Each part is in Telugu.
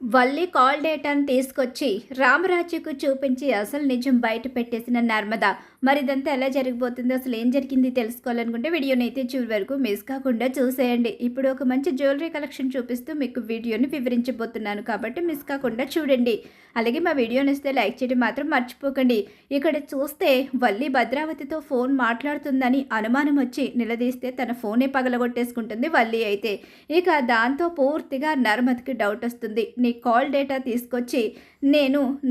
వల్లి కాల్ డేటాను తీసుకొచ్చి రామరాజుకు చూపించి అసలు నిజం బయట పెట్టేసిన నర్మద. మరి ఇదంతా ఎలా జరిగిపోతుంది, అసలు ఏం జరిగింది తెలుసుకోవాలనుకుంటే వీడియోని అయితే చివరి వరకు మిస్ కాకుండా చూసేయండి. ఇప్పుడు ఒక మంచి జ్యువెలరీ కలెక్షన్ చూపిస్తూ మీకు వీడియోని వివరించబోతున్నాను కాబట్టి మిస్ కాకుండా చూడండి. అలాగే మా వీడియోని ఇస్తే లైక్ చేయడం మాత్రం మర్చిపోకండి. ఇక్కడ చూస్తే వల్లి భద్రావతితో ఫోన్ మాట్లాడుతుందని అనుమానం వచ్చి నిలదీస్తే తన ఫోనే పగలగొట్టేసుకుంటుంది వల్లి అయితే. ఇక దాంతో పూర్తిగా నర్మద్కి డౌట్ వస్తుంది. నీ కాల్ డేటా తీసుకొచ్చి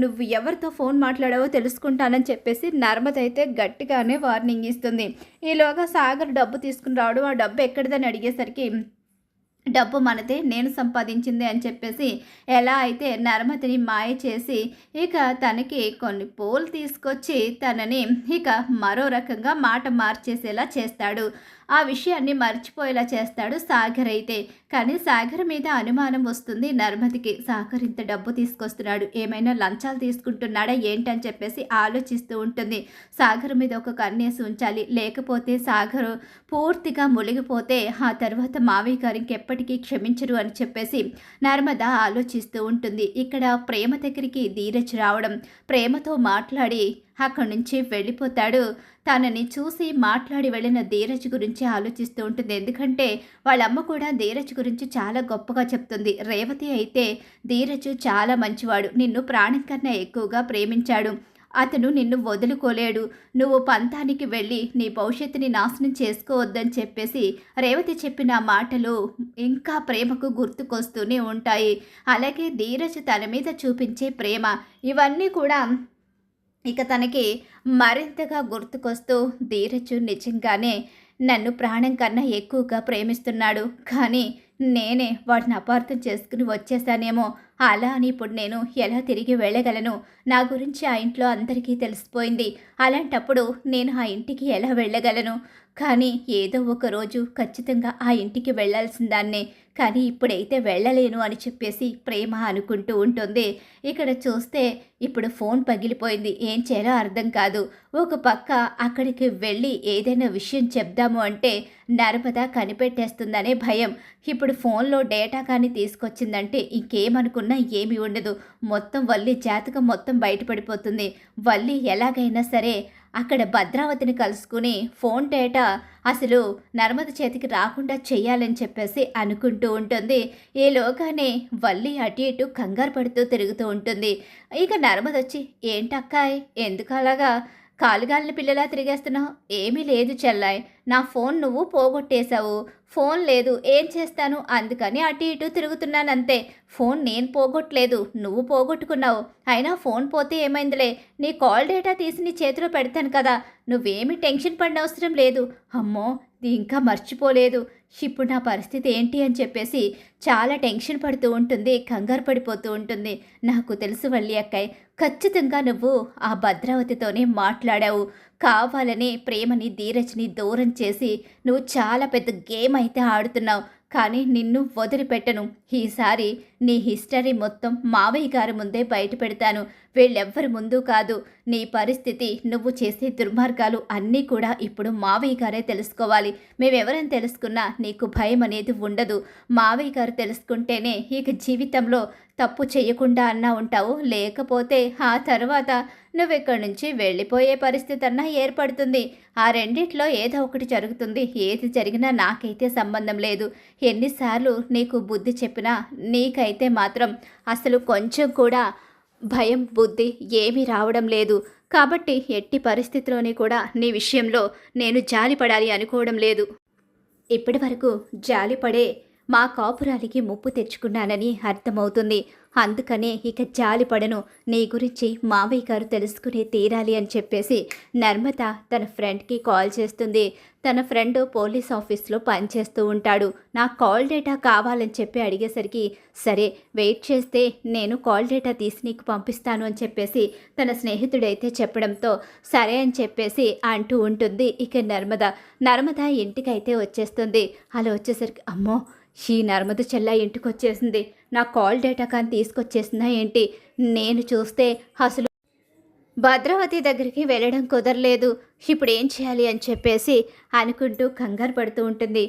నువ్వు ఎవరితో ఫోన్ మాట్లాడావో తెలుసుకుంటానని చెప్పేసి నర్మద అయితే గట్టిగానే వార్నింగ్ ఇస్తుంది. ఈలోగా సాగర్ డబ్బు తీసుకుని రావడం, ఆ డబ్బు ఎక్కడిదని అడిగేసరికి డబ్బు మనదే, నేను సంపాదించింది అని చెప్పేసి ఎలా అయితే నర్మతిని మాయ చేసి ఇక తనకి కొన్ని పూలు తీసుకొచ్చి తనని ఇక మరో రకంగా మాట మార్చేసేలా చేస్తాడు. ఆ విషయాన్ని మర్చిపోయేలా చేస్తాడు సాగర్ అయితే. కానీ సాగర్ మీద అనుమానం వస్తుంది నర్మతికి. సాగర్ ఇంత డబ్బు తీసుకొస్తున్నాడు, ఏమైనా లంచాలు తీసుకుంటున్నాడా ఏంటని చెప్పేసి ఆలోచిస్తూ ఉంటుంది. సాగర్ మీద ఒక కన్నేసి ఉంచాలి, లేకపోతే సాగర్ పూర్తిగా మునిగిపోతే ఆ తర్వాత మావయ్య గారు ఇంకెప్పటికీ క్షమించరు అని చెప్పేసి నర్మద ఆలోచిస్తూ ఉంటుంది. ఇక్కడ ప్రేమ దగ్గరికి ధీరజ్ రావడం, ప్రేమతో మాట్లాడి అక్కడి నుంచి వెళ్ళిపోతాడు. తనని చూసి మాట్లాడి వెళ్ళిన ధీరజ్ గురించి ఆలోచిస్తూ ఉంటుంది. ఎందుకంటే వాళ్ళమ్మ కూడా ధీరజ్ గురించి చాలా గొప్పగా చెప్తుంది. రేవతి అయితే ధీరజ్ చాలా మంచివాడు, నిన్ను ప్రాణం కన్నా ఎక్కువగా ప్రేమించాడు, అతను నిన్ను వదులుకోలేడు, నువ్వు పంతానికి వెళ్ళి నీ భవిష్యత్తుని నాశనం చేసుకోవద్దని చెప్పేసి రేవతి చెప్పిన మాటలు ఇంకా ప్రేమకు గుర్తుకొస్తూనే ఉంటాయి. అలాగే ధీరజ్ తన మీద చూపించే ప్రేమ, ఇవన్నీ కూడా ఇక తనకి మరింతగా గుర్తుకొస్తూ ధీరజ్ నిజంగానే నన్ను ప్రాణం కన్నా ఎక్కువగా ప్రేమిస్తున్నాడు, కానీ నేనే వాటిని అపార్థం చేసుకుని వచ్చేసానేమో, అలా అని ఇప్పుడు నేను ఎలా తిరిగి వెళ్ళగలను? నా గురించి ఆ ఇంట్లో అందరికీ తెలిసిపోయింది. అలాంటప్పుడు నేను ఆ ఇంటికి ఎలా వెళ్ళగలను? కానీ ఏదో ఒక రోజు ఖచ్చితంగా ఆ ఇంటికి వెళ్ళాల్సిందాన్నే, కానీ ఇప్పుడైతే వెళ్ళలేను అని చెప్పేసి ప్రేమ అనుకుంటూ ఉంటుంది. ఇక్కడ చూస్తే ఇప్పుడు ఫోన్ పగిలిపోయింది, ఏం చేయాలో అర్థం కాదు. ఒక పక్క అక్కడికి వెళ్ళి ఏదైనా విషయం చెప్దాము అంటే నర్మద కనిపెట్టేస్తుందనే భయం. ఇప్పుడు ఫోన్లో డేటా కానీ తీసుకొచ్చిందంటే ఇంకేమనుకున్నా ఏమీ ఉండదు. మొత్తం వల్లి జాతకం మొత్తం బయటపడిపోతుంది. వల్లి ఎలాగైనా సరే అక్కడ భద్రావతిని కలుసుకుని ఫోన్ డేటా అసలు నర్మద చేతికి రాకుండా చెయ్యాలని చెప్పేసి అనుకుంటూ ఉంటుంది. ఈలోగానే వల్లి అటు ఇటు కంగారు పడుతూ తిరుగుతూ ఉంటుంది. ఇక నర్మద వచ్చి, ఏంటక్కాయ్ ఎందుకు అలాగా కాలుగాలిన పిల్లలా తిరిగేస్తున్నావు? ఏమీ లేదు చెల్లాయ్, నా ఫోన్ నువ్వు పోగొట్టేశావు, ఫోన్ లేదు, ఏం చేస్తాను, అందుకని అటు ఇటు తిరుగుతున్నానంతే. ఫోన్ నేను పోగొట్టలేదు, నువ్వు పోగొట్టుకున్నావు. అయినా ఫోన్ పోతే ఏమైందిలే, నీ కాల్ డేటా తీసి నీ చేతిలో పెడతాను కదా, నువ్వేమీ టెన్షన్ పడిన అవసరం లేదు. అమ్మో ఇంకా మర్చిపోలేదు, ఇప్పుడు నా పరిస్థితి ఏంటి అని చెప్పేసి చాలా టెన్షన్ పడుతూ ఉంటుంది, కంగారు పడిపోతూ ఉంటుంది. నాకు తెలుసు వల్లి అక్కయ్య, ఖచ్చితంగా నువ్వు ఆ భద్రావతితోనే మాట్లాడావు. కావాలని ప్రేమని ధీరజ్ని దూరం చేసి నువ్వు చాలా పెద్ద గేమ్ అయితే ఆడుతున్నావు. కానీ నిన్ను వదిలిపెట్టను. ఈసారి నీ హిస్టరీ మొత్తం మావయ్య గారి ముందే బయట పెడతాను, వీళ్ళెవ్వరి ముందు కాదు. నీ పరిస్థితి, నువ్వు చేసే దుర్మార్గాలు అన్నీ కూడా ఇప్పుడు మావయ్య గారే తెలుసుకోవాలి. మేమెవరైనా తెలుసుకున్నా నీకు భయం అనేది ఉండదు. మావయ్య గారు తెలుసుకుంటేనే ఇక జీవితంలో తప్పు చేయకుండా అన్నా ఉంటావు, లేకపోతే ఆ తర్వాత నువ్వెక్కడి నుంచి వెళ్ళిపోయే పరిస్థితి అన్నా ఏర్పడుతుంది. ఆ రెండిట్లో ఏదో ఒకటి జరుగుతుంది. ఏది జరిగినా నాకైతే సంబంధం లేదు. ఎన్నిసార్లు నీకు బుద్ధి చెప్పినా నీకైతే మాత్రం అసలు కొంచెం కూడా భయం బుద్ధి ఏమీ రావడం లేదు. కాబట్టి ఎట్టి పరిస్థితిలోని కూడా నీ విషయంలో నేను జాలిపడాలి అనుకోవడం లేదు. ఇప్పటి వరకు జాలిపడే మా కాపురాలికి ముప్పు తెచ్చుకున్నానని అర్థమవుతుంది. అందుకనే ఇక జాలిపడను. నీ గురించి మావయ్య గారు తెలుసుకునే తీరాలి అని చెప్పేసి నర్మద తన ఫ్రెండ్కి కాల్ చేస్తుంది. తన ఫ్రెండ్ పోలీస్ ఆఫీస్లో పనిచేస్తూ ఉంటాడు. నా కాల్ డేటా కావాలని చెప్పి అడిగేసరికి, సరే వెయిట్ చేస్తే నేను కాల్ డేటా తీసి నీకు పంపిస్తాను అని చెప్పేసి తన స్నేహితుడైతే చెప్పడంతో సరే అని చెప్పేసి అంటూ ఉంటుంది. ఇక నర్మద ఇంటికైతే వచ్చేస్తుంది. అలా వచ్చేసరికి, అమ్మో ఈ నర్మద చెల్ల ఇంటికి వచ్చేసింది, నా కాల్ డేటా కానీ తీసుకొచ్చేసిందా ఏంటి? నేను చూస్తే అసలు భద్రావతి దగ్గరికి వెళ్ళడం కుదరలేదు, ఇప్పుడు ఏం చేయాలి అని చెప్పేసి అనుకుంటూ కంగారు పడుతూ ఉంటుంది.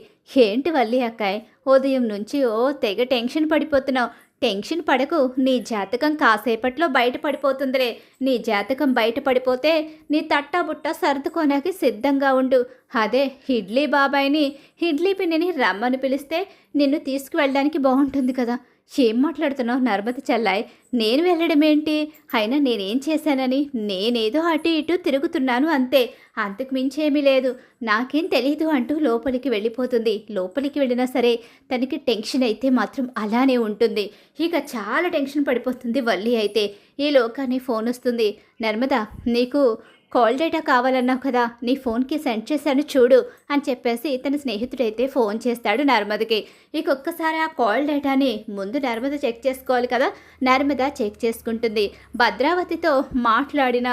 ఏంటి వల్లి అక్కాయ్, ఉదయం నుంచి తెగ టెన్షన్ పడిపోతున్నావు, టెన్షన్ పడకు. నీ జాతకం కాసేపట్లో బయటపడిపోతుందిలే. నీ జాతకం బయటపడిపోతే నీ తట్టాబుట్ట సర్దుకోనాకి సిద్ధంగా ఉండు. అదే హిడ్లీ బాబాయిని, హిడ్లీ పిన్నిని రమ్మని పిలిస్తే నిన్ను తీసుకువెళ్ళడానికి బాగుంటుంది కదా. ఏం మాట్లాడుతున్నావు నర్మద చెల్లాయ్? నేను వెళ్ళడమేంటి? అయినా నేనేం చేశానని? నేనేదో అటు ఇటు తిరుగుతున్నాను అంతే. అంతకు మించేమీ లేదు. నాకేం తెలీదు అంటూ లోపలికి వెళ్ళిపోతుంది. లోపలికి వెళ్ళినా సరే తనకి టెన్షన్ అయితే మాత్రం అలానే ఉంటుంది. ఇక చాలా టెన్షన్ పడిపోతుంది వల్లి అయితే. ఈ లోకాన్ని ఫోన్ వస్తుంది. నర్మద, నీకు కాల్ డేటా కావాలన్నావు కదా, నీ ఫోన్కి సెండ్ చేశాను చూడు అని చెప్పేసి తన స్నేహితుడైతే ఫోన్ చేస్తాడు నర్మదకి. ఒక్కసారి ఆ కాల్ డేటాని ముందు నర్మద చెక్ చేసుకోవాలి కదా. నర్మద చెక్ చేసుకుంటుంది. భద్రావతితో మాట్లాడిన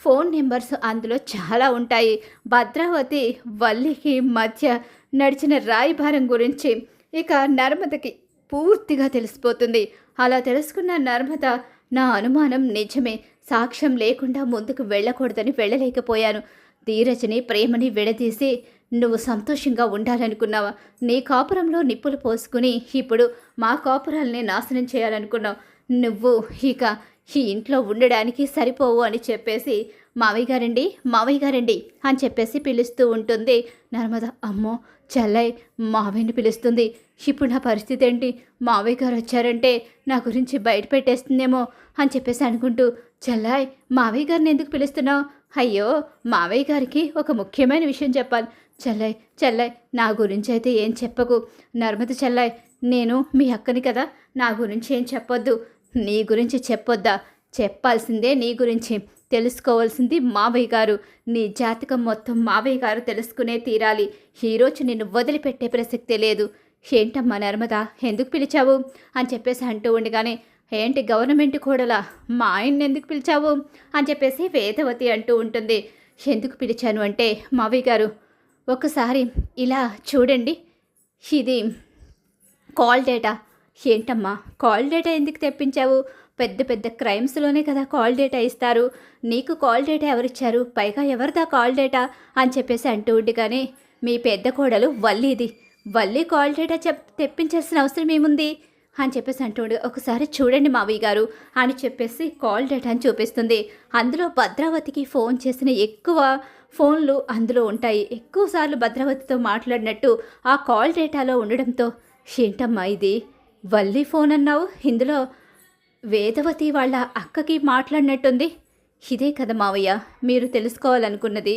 ఫోన్ నెంబర్స్ అందులో చాలా ఉంటాయి. భద్రావతి వల్లికి మధ్య నడిచిన రాయబారం గురించి నర్మదకి పూర్తిగా తెలిసిపోతుంది. అలా తెలుసుకున్న నర్మద, నా అనుమానం నిజమే, సాక్ష్యం లేకుండా ముందుకు వెళ్ళకూడదని వెళ్ళలేకపోయాను. ధీరజ్ని ప్రేమని విడదీసి నువ్వు సంతోషంగా ఉండాలనుకున్నావా? నీ కాపురంలో నిప్పులు పోసుకుని ఇప్పుడు మా కాపురాలని నాశనం చేయాలనుకున్నావు. నువ్వు ఈ ఇంట్లో ఉండడానికి సరిపోవు అని చెప్పేసి మావయ్య గారండి అని చెప్పేసి పిలుస్తూ ఉంటుంది నర్మద. అమ్మో చెల్లై, మావయ్యని పిలుస్తుంది. ఇప్పుడు నా పరిస్థితి ఏంటి? మావయ్య గారు వచ్చారంటే నా గురించి బయట పెట్టేస్తుందేమో అని చెప్పేసి అనుకుంటూ, చెల్లాయ్ మావయ్య గారిని ఎందుకు పిలుస్తున్నావు? అయ్యో, మావయ్య గారికి ఒక ముఖ్యమైన విషయం చెప్పాలి. చెల్లాయ్ నా గురించి అయితే ఏం చెప్పకు. నర్మద చెల్లాయ్, నేను మీ అక్కని కదా, నా గురించి ఏం చెప్పొద్దు. నీ గురించి చెప్పొద్దా? చెప్పాల్సిందే నీ గురించి. తెలుసుకోవాల్సింది మావయ్య గారు. నీ జాతకం మొత్తం మావయ్య గారు తెలుసుకునే తీరాలి. ఈరోజు నిన్ను వదిలిపెట్టే ప్రసక్తే లేదు. ఏంటమ్మా నర్మద, ఎందుకు పిలిచావు అని చెప్పేసి అంటూ ఉండగానే, ఏంటి గవర్నమెంట్ కోడలా, మా ఆయన్ని ఎందుకు పిలిచావు అని చెప్పేసి వేదవతి అంటూ ఉంటుంది. ఎందుకు పిలిచాను అంటే, మావయ్య గారు ఒకసారి ఇలా చూడండి, ఇది కాల్ డేటా. ఏంటమ్మా కాల్ డేటా ఎందుకు తెప్పించావు? పెద్ద పెద్ద క్రైమ్స్లోనే కదా కాల్ డేటా ఇస్తారు. నీకు కాల్ డేటా ఎవరిచ్చారు? పైగా ఎవరిదా కాల్ డేటా అని చెప్పేసి అంటూ ఉండగానే, మీ పెద్ద కోడలు వల్లి కాల్ డేటా తెప్పించాల్సిన అవసరం ఏముంది అని చెప్పేసి అంటుండే. ఒకసారి చూడండి మావయ్య గారు అని చెప్పేసి కాల్ డేటాని చూపిస్తుంది. అందులో భద్రావతికి ఫోన్ చేసిన ఎక్కువ ఫోన్లు అందులో ఉంటాయి. ఎక్కువసార్లు భద్రావతితో మాట్లాడినట్టు ఆ కాల్ డేటాలో ఉండడంతో, ఏంటమ్మా ఇది వల్లి ఫోన్ అన్నావు, ఇందులో వేదవతి వాళ్ళ అక్కకి మాట్లాడినట్టుంది. ఇదే కదా మావయ్య మీరు తెలుసుకోవాలనుకున్నది.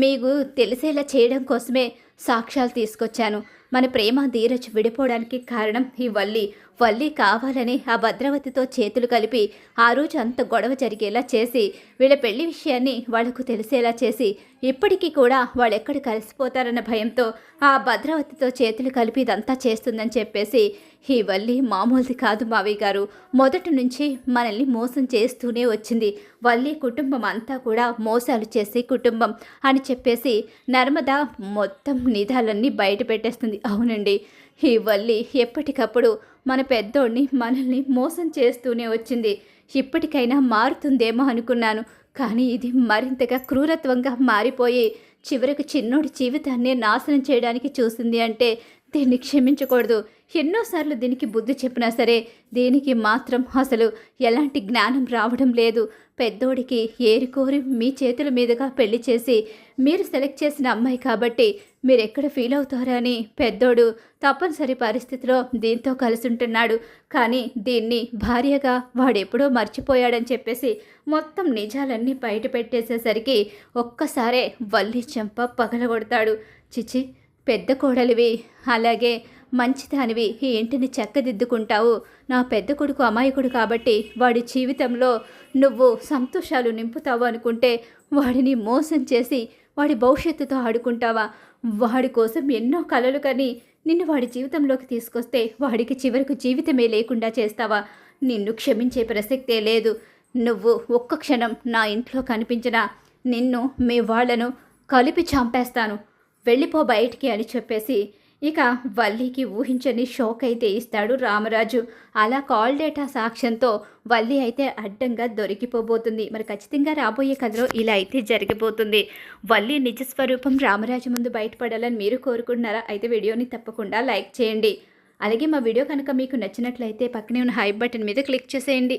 మీకు తెలిసేలా చేయడం కోసమే సాక్ష్యాలు తీసుకొచ్చాను. మన ప్రేమ ధీరజ్ విడిపోవడానికి కారణం ఈ వల్లి కావాలని ఆ భద్రావతితో చేతులు కలిపి ఆ రోజు అంత గొడవ జరిగేలా చేసి వీళ్ళ పెళ్లి విషయాన్ని వాళ్లకు తెలిసేలా చేసి ఇప్పటికీ కూడా వాళ్ళు ఎక్కడ కలిసిపోతారన్న భయంతో ఆ భద్రావతితో చేతులు కలిపి ఇదంతా చేస్తుందని చెప్పేసి ఈ వల్లి మామూలుది కాదు మావయ్య గారు. మొదటి నుంచి మనల్ని మోసం చేస్తూనే వచ్చింది. వల్లి కుటుంబం అంతా కూడా మోసాలు చేసే కుటుంబం అని చెప్పేసి నర్మద మొత్తం నిధాలన్నీ బయట పెట్టేస్తుంది. అవునండి, ఈ వల్లి ఎప్పటికప్పుడు మన పెద్దోడిని మనల్ని మోసం చేస్తూనే వచ్చింది. ఇప్పటికైనా మారుతుందేమో అనుకున్నాను, కానీ ఇది మరింతగా క్రూరత్వంగా మారిపోయి చివరికి చిన్నోడి జీవితాన్ని నాశనం చేయడానికి చూసింది అంటే దీన్ని క్షమించకూడదు. ఎన్నోసార్లు దీనికి బుద్ధి చెప్పినా సరే దీనికి మాత్రం అసలు ఎలాంటి జ్ఞానం రావడం లేదు. పెద్దోడికి ఏరికోరి మీ చేతుల మీదుగా పెళ్లి చేసి మీరు సెలెక్ట్ చేసిన అమ్మాయి కాబట్టి మీరు ఎక్కడ ఫీల్ అవుతారో అని పెద్దోడు తప్పనిసరి పరిస్థితిలో దీంతో కలిసి ఉంటున్నాడు. కానీ దీన్ని భార్యగా వాడెప్పుడో మర్చిపోయాడని చెప్పేసి మొత్తం నిజాలన్నీ బయట పెట్టేసేసరికి ఒక్కసారే వల్లి చెంప పగలగొడతాడు. చిచి, పెద్ద కోడలివి, అలాగే మంచిదానివి, ఈ ఇంటిని చక్కదిద్దుకుంటావు. నా పెద్ద కొడుకు అమాయకుడు కాబట్టి వాడి జీవితంలో నువ్వు సంతోషాలు నింపుతావు అనుకుంటే వాడిని మోసం చేసి వాడి భవిష్యత్తుతో ఆడుకుంటావా? వాడి కోసం ఎన్నో కలలు కని నిన్ను వాడి జీవితంలోకి తీసుకొస్తే వాడికి చివరికి జీవితమే లేకుండా చేస్తావా? నిన్ను క్షమించే ప్రసక్తే లేదు. నువ్వు ఒక్క క్షణం నా ఇంట్లో కనిపించినా నిన్ను మీ వాళ్లను కలిపి చంపేస్తాను, వెళ్ళిపో బయటికి అని చెప్పేసి వల్లికి ఊహించని షోక్ అయితే ఇస్తాడు రామరాజు. అలా కాల్ డేటా సాక్ష్యంతో వల్లి అయితే అడ్డంగా దొరికిపోబోతుంది. మరి ఖచ్చితంగా రాబోయే కథలో ఇలా అయితే జరిగిపోతుంది. వల్లి నిజస్వరూపం రామరాజు ముందు బయటపడాలని మీరు కోరుకుంటున్నారా? అయితే వీడియోని తప్పకుండా లైక్ చేయండి. అలాగే మా వీడియో కనుక మీకు నచ్చినట్లయితే పక్కనే ఉన్న హైప్ బటన్ మీద క్లిక్ చేసేయండి.